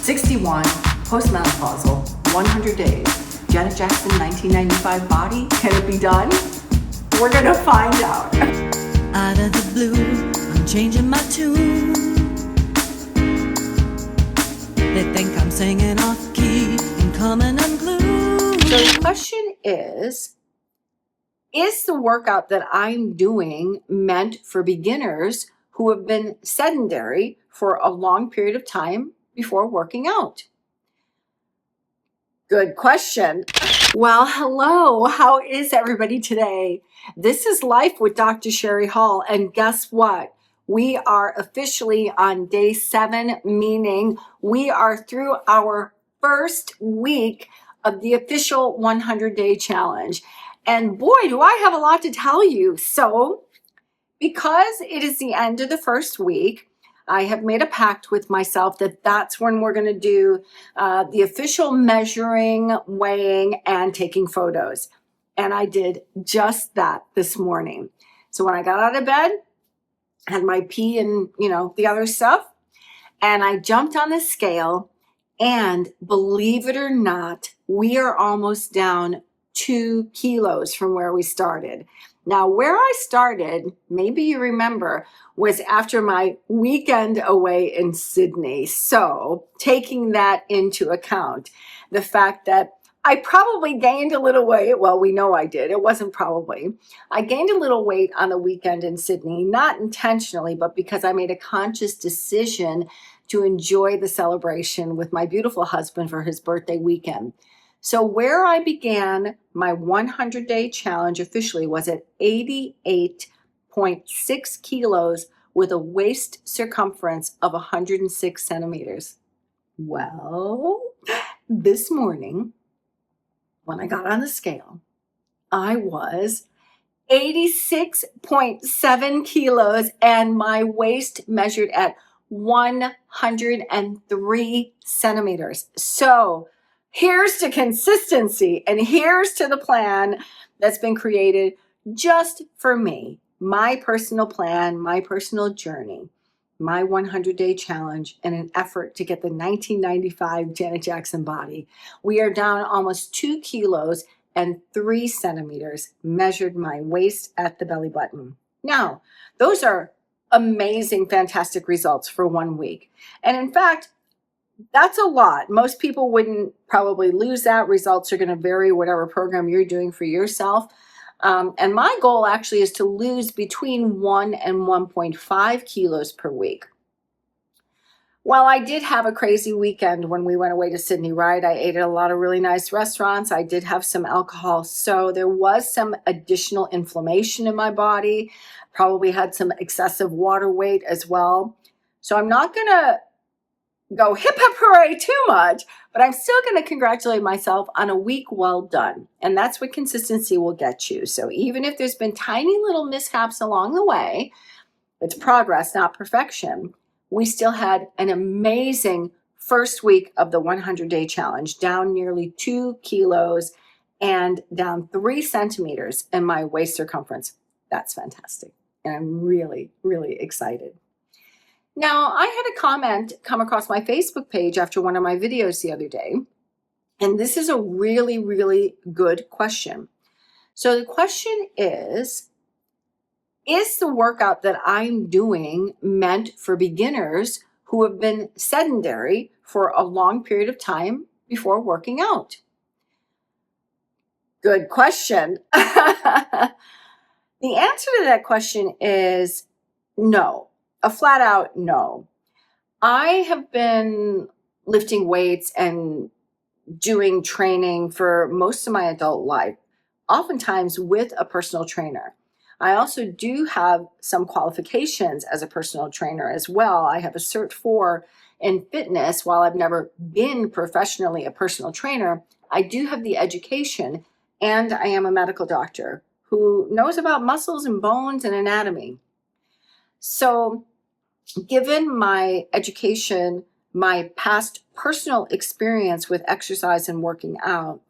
61, post-menopausal, 100 days. Janet Jackson, 1995 body. Can it be done? We're going to find out. Out of the blue, I'm changing my tune. They think I'm singing off key and coming unglued. So the question is the workout that I'm doing meant for beginners who have been sedentary for a long period of time before working out? Good question. Well, hello. How is everybody today? This is Life with Dr. Shari Hall. And guess what? We are officially on day 7, meaning we are through our first week of the official 100-day challenge. And boy, do I have a lot to tell you. So, because it is the end of the first week, I have made a pact with myself that that's when we're going to do the official measuring, weighing, and taking photos. And I did just that this morning. So when I got out of bed, had my pee and, the other stuff, and I jumped on the scale, and believe it or not, we are almost down 2 kilos from where we started. Now, where I started, maybe you remember, was after my weekend away in Sydney. So taking that into account, the fact that I probably gained a little weight. Well, we know I did. It wasn't probably. I gained a little weight on the weekend in Sydney, not intentionally, but because I made a conscious decision to enjoy the celebration with my beautiful husband for his birthday weekend. So where I began my 100-day challenge officially was at 88.6 kilos with a waist circumference of 106 centimeters. Well, this morning, when I got on the scale, I was 86.7 kilos and my waist measured at 103 centimeters. So here's to consistency, and here's to the plan that's been created just for me, my personal plan, my personal journey, my 100-day challenge, and an effort to get the 1995 Janet Jackson body. We are down almost 2 kilos and 3 centimeters, measured my waist at the belly button. Now, those are amazing, fantastic results for 1 week. And in fact, that's a lot. Most people wouldn't probably lose that. Results are going to vary whatever program you're doing for yourself. And my goal actually is to lose between 1 and 1.5 kilos per week. Well, I did have a crazy weekend when we went away to Sydney, right? I ate at a lot of really nice restaurants. I did have some alcohol. So there was some additional inflammation in my body. Probably had some excessive water weight as well. So I'm not going to go hip hip hooray too much, but I'm still going to congratulate myself on a week well done. And that's what consistency will get you. So even if there's been tiny little mishaps along the way, it's progress, not perfection. We still had an amazing first week of the 100-day challenge, down nearly 2 kilos and down 3 centimeters in my waist circumference. That's fantastic. And I'm really, really excited. Now, I had a comment come across my Facebook page after one of my videos the other day, and this is a really, really good question. So the question is the workout that I'm doing meant for beginners who have been sedentary for a long period of time before working out? Good question. The answer to that question is no. A flat out no. I have been lifting weights and doing training for most of my adult life, oftentimes with a personal trainer. I also do have some qualifications as a personal trainer as well. I have a Cert 4 in fitness. While I've never been professionally a personal trainer, I do have the education, and I am a medical doctor who knows about muscles and bones and anatomy. So, given my education, my past personal experience with exercise and working out,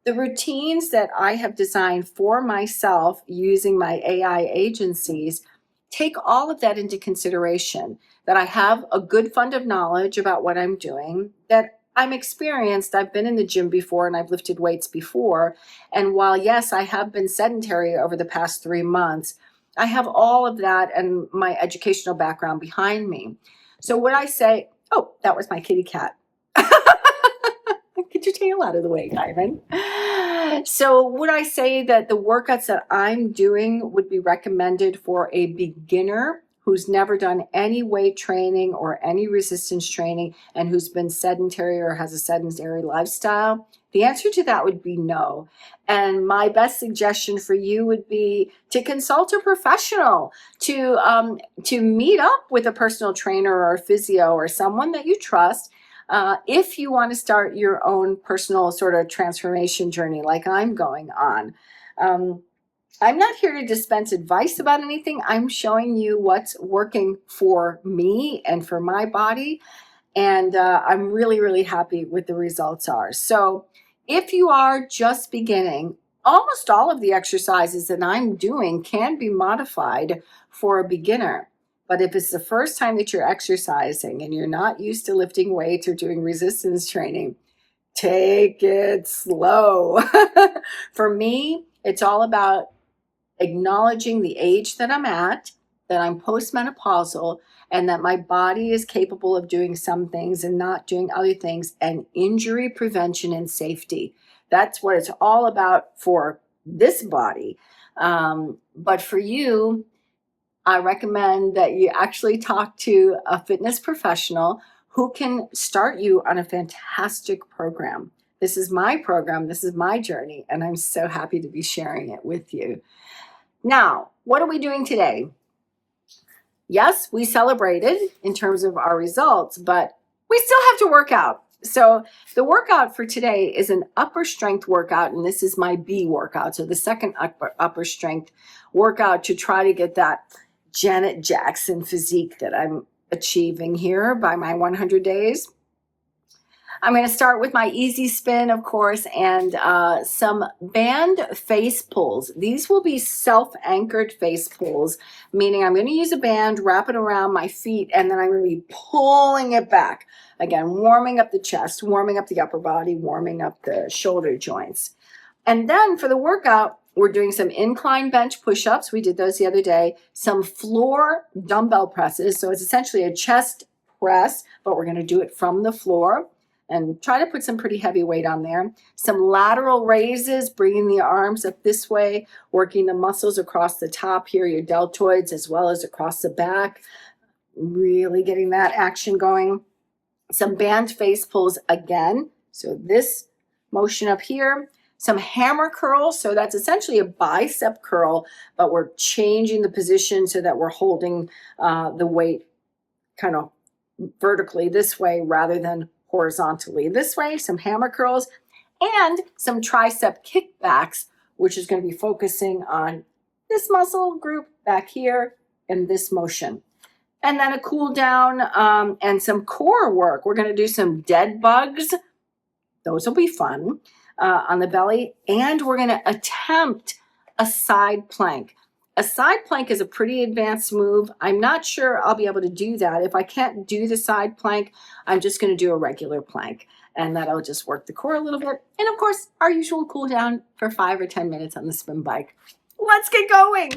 the routines that I have designed for myself using my AI agencies take all of that into consideration, that I have a good fund of knowledge about what I'm doing, that I'm experienced. I've been in the gym before and I've lifted weights before. And while, yes, I have been sedentary over the past 3 months, I have all of that and my educational background behind me. So would I say, oh, that was my kitty cat. Get your tail out of the way, Ivan. So would I say that the workouts that I'm doing would be recommended for a beginner who's never done any weight training or any resistance training and who's been sedentary or has a sedentary lifestyle? The answer to that would be no. And my best suggestion for you would be to consult a professional, to meet up with a personal trainer or a physio or someone that you trust. If you want to start your own personal sort of transformation journey like I'm going on. I'm not here to dispense advice about anything. I'm showing you what's working for me and for my body. And I'm really, really happy with the results are. So if you are just beginning, almost all of the exercises that I'm doing can be modified for a beginner. But if it's the first time that you're exercising and you're not used to lifting weights or doing resistance training, take it slow. For me, it's all about acknowledging the age that I'm at, that I'm post-menopausal, and that my body is capable of doing some things and not doing other things, and injury prevention and safety. That's what it's all about for this body. But for you, I recommend that you actually talk to a fitness professional who can start you on a fantastic program. This is my program, this is my journey, and I'm so happy to be sharing it with you. Now, what are we doing today? Yes, we celebrated in terms of our results, but we still have to work out. So the workout for today is an upper strength workout, and this is my B workout. So the second upper strength workout to try to get that Janet Jackson physique that I'm achieving here by my 100 days. I'm going to start with my easy spin, of course, and some band face pulls. These will be self-anchored face pulls, meaning I'm going to use a band, wrap it around my feet, and then I'm going to be pulling it back. Again, warming up the chest, warming up the upper body, warming up the shoulder joints. And then for the workout, we're doing some incline bench push-ups. We did those the other day. Some floor dumbbell presses. So it's essentially a chest press, but we're going to do it from the floor and try to put some pretty heavy weight on there. Some lateral raises, bringing the arms up this way, working the muscles across the top here, your deltoids, as well as across the back. Really getting that action going. Some band face pulls again. So this motion up here. Some hammer curls, so that's essentially a bicep curl, but we're changing the position so that we're holding the weight kind of vertically this way rather than horizontally this way. Some hammer curls and some tricep kickbacks, which is going to be focusing on this muscle group back here and this motion. And then a cool down and some core work. We're going to do some dead bugs. Those will be fun. On the belly, and we're going to attempt a side plank. A side plank is a pretty advanced move. I'm not sure I'll be able to do that. If I can't do the side plank, I'm just going to do a regular plank, and that'll just work the core a little bit. And of course, our usual cool down for 5 or 10 minutes on the spin bike. Let's get going.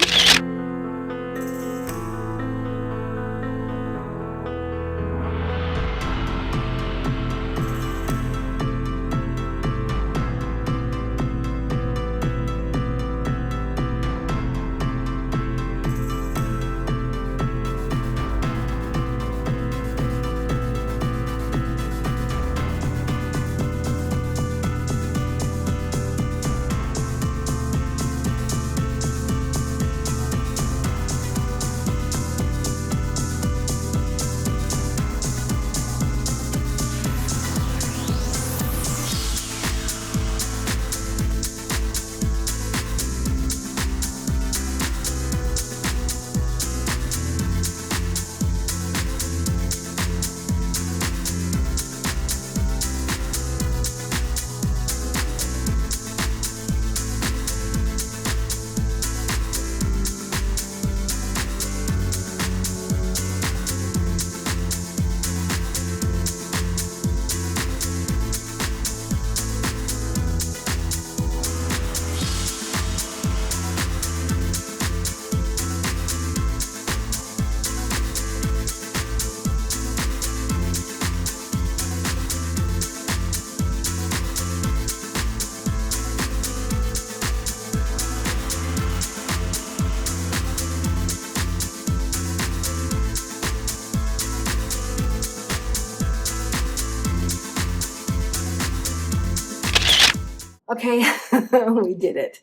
Okay, we did it.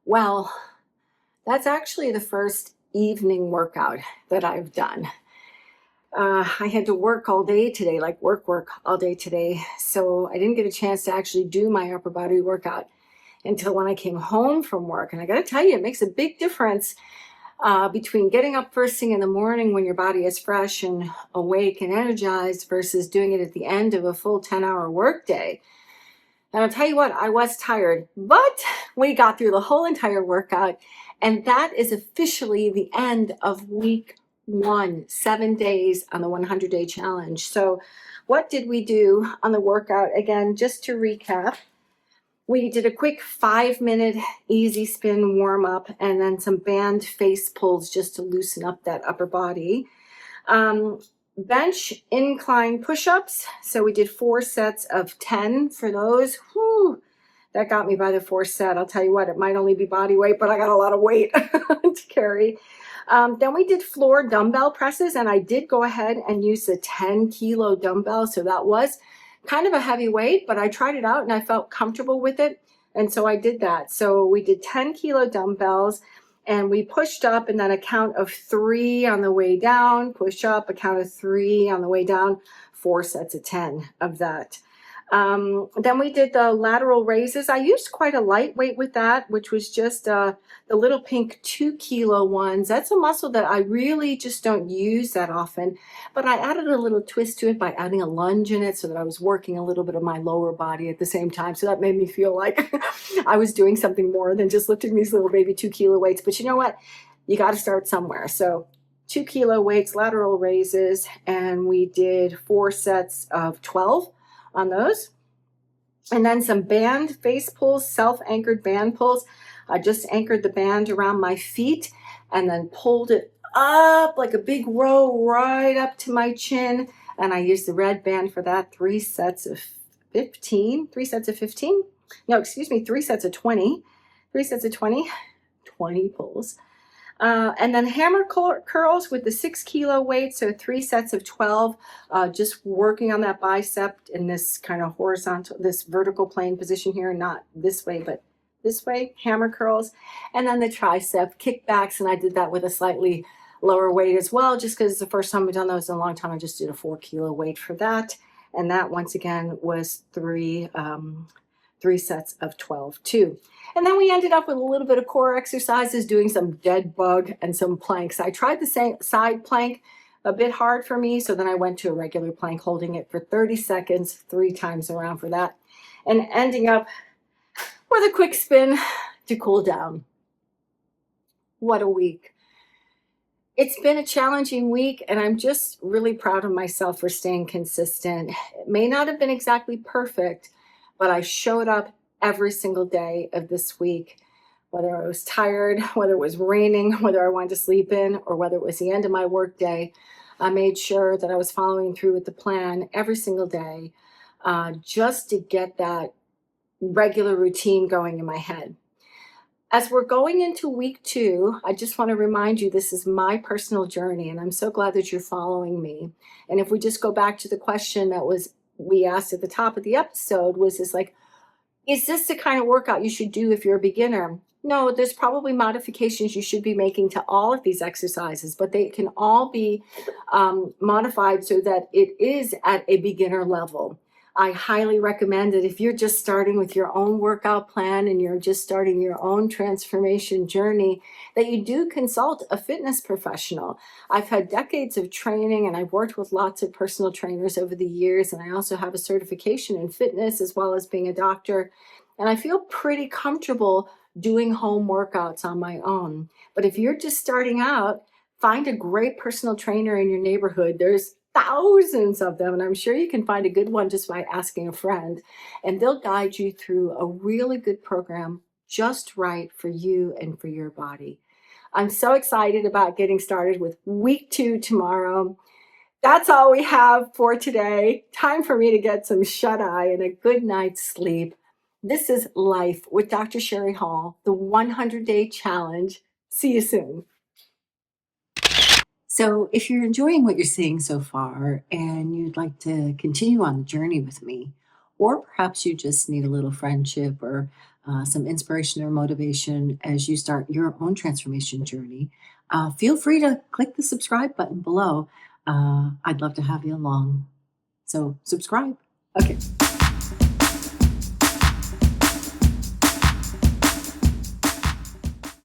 Well, that's actually the first evening workout that I've done. I had to work all day today, like work all day today. So I didn't get a chance to actually do my upper body workout until when I came home from work. And I got to tell you, it makes a big difference between getting up first thing in the morning when your body is fresh and awake and energized versus doing it at the end of a full 10-hour workday. And I'll tell you what, I was tired, but we got through the whole entire workout. And that is officially the end of week one, 7 days on the 100-day challenge. So, what did we do on the workout? Again, just to recap, we did a quick 5-minute easy spin warm up and then some band face pulls just to loosen up that upper body. Bench incline push-ups. So we did 4 sets of 10 for those. Whew, that got me by the 4th set. I'll tell you what, it might only be body weight, but I got a lot of weight to carry. Then we did floor dumbbell presses, and I did go ahead and use the 10-kilo dumbbell. So that was kind of a heavy weight, but I tried it out and I felt comfortable with it. And so I did that. So we did 10-kilo dumbbells. And we pushed up and then a count of 3 on the way down, push up, a count of 3 on the way down, 4 sets of 10 of that. Then we did the lateral raises. I used quite a lightweight with that, which was just the little pink 2-kilo ones. That's a muscle that I really just don't use that often, but I added a little twist to it by adding a lunge in it so that I was working a little bit of my lower body at the same time. So that made me feel like I was doing something more than just lifting these little baby 2-kilo weights. But you know what? You got to start somewhere. So 2-kilo weights, lateral raises, and we did 4 sets of 12 on those. And then some band face pulls, self-anchored band pulls. I just anchored the band around my feet and then pulled it up like a big row right up to my chin. And I used the red band for that. 3 sets of 15. 3 sets of 15? No, excuse me, 3 sets of 20. 3 sets of 20. 20 pulls. And then hammer curls with the 6-kilo weight, so 3 sets of 12, just working on that bicep in this kind of horizontal, this vertical plane position here, not this way, but this way, hammer curls. And then the tricep kickbacks, and I did that with a slightly lower weight as well, just because it's the first time we've done those in a long time. I just did a 4-kilo weight for that. And that, once again, was 3 sets of 12 too. And then we ended up with a little bit of core exercises, doing some dead bug and some planks. I tried the same side plank, a bit hard for me, so then I went to a regular plank, holding it for 30 seconds, 3 times around for that, and ending up with a quick spin to cool down. What a week. It's been a challenging week, and I'm just really proud of myself for staying consistent. It may not have been exactly perfect, but I showed up every single day of this week, whether I was tired, whether it was raining, whether I wanted to sleep in, or whether it was the end of my work day. I made sure that I was following through with the plan every single day, just to get that regular routine going in my head. As we're going into week 2, I just want to remind you this is my personal journey, and I'm so glad that you're following me. And if we just go back to the question that we asked at the top of the episode, was this like, is this the kind of workout you should do if you're a beginner? No, there's probably modifications you should be making to all of these exercises, but they can all be modified so that it is at a beginner level. I highly recommend that if you're just starting with your own workout plan and you're just starting your own transformation journey, that you do consult a fitness professional. I've had decades of training and I've worked with lots of personal trainers over the years, and I also have a certification in fitness as well as being a doctor. And I feel pretty comfortable doing home workouts on my own. But if you're just starting out, find a great personal trainer in your neighborhood. There's thousands of them, and I'm sure you can find a good one just by asking a friend, and they'll guide you through a really good program just right for you and for your body. I'm so excited about getting started with week 2 tomorrow. That's all we have for today. Time for me to get some shut-eye and a good night's sleep. This is Life with Dr. Shari Hall, the 100-day challenge. See you soon. So if you're enjoying what you're seeing so far and you'd like to continue on the journey with me, or perhaps you just need a little friendship or some inspiration or motivation as you start your own transformation journey, feel free to click the subscribe button below. I'd love to have you along. So subscribe. Okay.